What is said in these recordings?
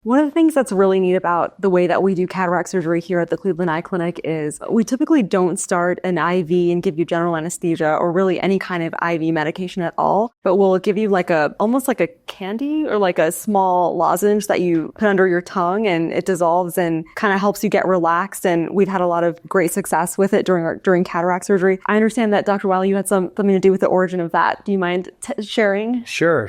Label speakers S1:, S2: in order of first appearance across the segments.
S1: One of the things that's really neat about the way that we do cataract surgery here at the Cleveland Eye Clinic is we typically don't start an IV and give you general anesthesia or really any kind of IV medication at all, but we'll give you almost like a candy or like a small lozenge that you put under your tongue, and it dissolves and kind of helps you get relaxed. And we've had a lot of great success with it during cataract surgery. I understand that, Dr. Wiley, you had something to do with the origin of that. Do you mind sharing?
S2: Sure.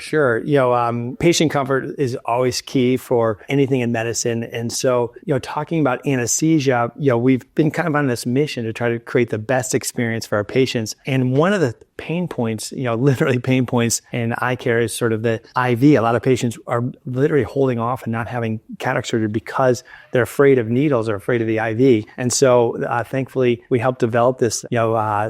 S2: Patient comfort is always key for anything in medicine. And so, talking about anesthesia, we've been kind of on this mission to try to create the best experience for our patients. And one of the pain points, literally pain points in eye care is sort of the IV. A lot of patients are literally holding off and not having cataract surgery because they're afraid of needles or afraid of the IV. And so thankfully, we helped develop this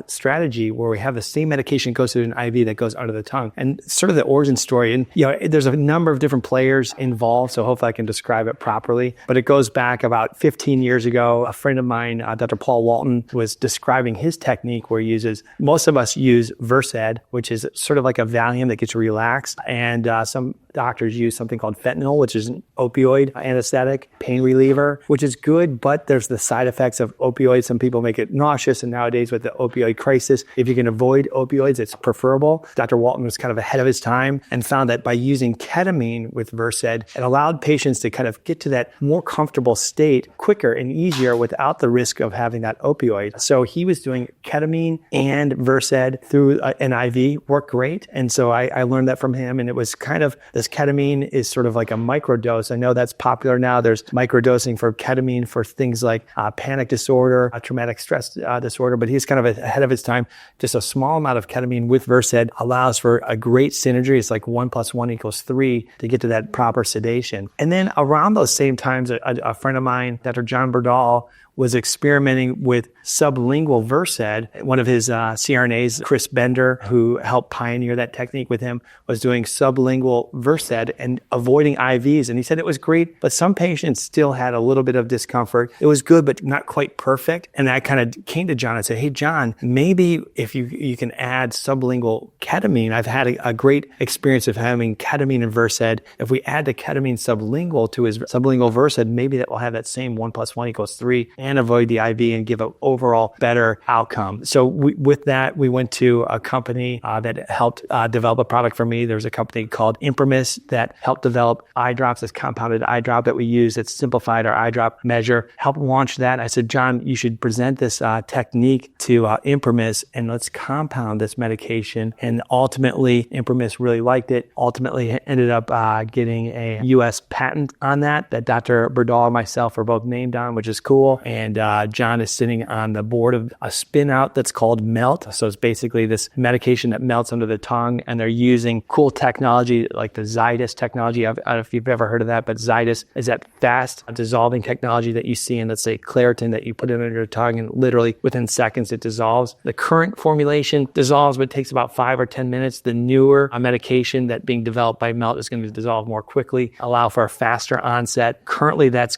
S2: strategy where we have the same medication goes to an IV that goes under the tongue. And sort of the origin story. And there's a number of different players involved, so hopefully I can describe it properly. But it goes back about 15 years ago. A friend of mine, Dr. Paul Walton, was describing his technique where he uses, most of us use Versed, which is sort of like a Valium that gets you relaxed. And some doctors use something called fentanyl, which is an opioid anesthetic, pain reliever, which is good, but there's the side effects of opioids. Some people make it nauseous, and nowadays with the opioid crisis, if you can avoid opioids, it's preferable. Dr. Walton was kind of ahead of his time and found that by using ketamine with Versed, it allowed patients to kind of get to that more comfortable state quicker and easier without the risk of having that opioid. So he was doing ketamine and Versed through an IV, worked great. And so I learned that from him, and it was kind of, this ketamine is sort of like a microdose. I know that's popular now. There's microdosing for ketamine for things like panic disorder, traumatic stress disorder, but he's kind of ahead of his time. Just a small amount of ketamine with Versed allows for a great synergy. It's like 1 + 1 = 3 to get to that proper sedation. And then around those same times, a friend of mine, Dr. John Berdahl, was experimenting with sublingual Versed. One of his CRNAs, Chris Bender, who helped pioneer that technique with him, was doing sublingual Versed and avoiding IVs. And he said it was great, but some patients still had a little bit of discomfort. It was good, but not quite perfect. And I kind of came to John and said, hey, John, maybe if you can add sublingual ketamine. I've had a great experience of having ketamine and Versed. If we add the ketamine sublingual to his sublingual Versed, maybe that will have that same 1 + 1 = 3 and avoid the IV and give an overall better outcome. So with that, we went to a company that helped develop a product for me. There's a company called Imprimis that helped develop eye drops, this compounded eye drop that we use that simplified our eye drop measure, helped launch that. I said, John, you should present this technique to Imprimis and let's compound this medication. And ultimately, Imprimis really liked it. Ultimately, ended up getting a U.S. patent on that Dr. Berdahl and myself are both named on, which is cool. And John is sitting on the board of a spin out that's called Melt. So it's basically this medication that melts under the tongue, and they're using cool technology like the Zydis technology. I don't know if you've ever heard of that, but Zydis is that fast dissolving technology that you see in, let's say, Claritin, that you put it under your tongue and literally within seconds it dissolves. The current formulation dissolves, but it takes about 5 or 10 minutes. The newer medication that being developed by Melt is going to dissolve more quickly, allow for a faster onset. Currently, that's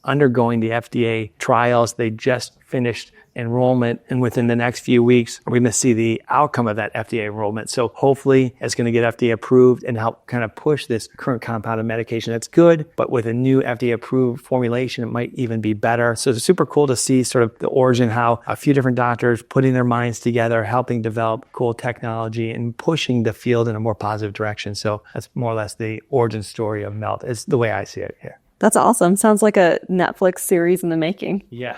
S2: undergoing the FDA trials. They just finished enrollment, and within the next few weeks, we're going to see the outcome of that FDA enrollment. So hopefully it's going to get FDA approved and help kind of push this current compounded medication. That's good, but with a new FDA approved formulation, it might even be better. So it's super cool to see sort of the origin, how a few different doctors putting their minds together, helping develop cool technology and pushing the field in a more positive direction. So that's more or less the origin story of Melt, is the way I see it here.
S1: That's awesome. Sounds like a Netflix series in the making.
S2: Yeah.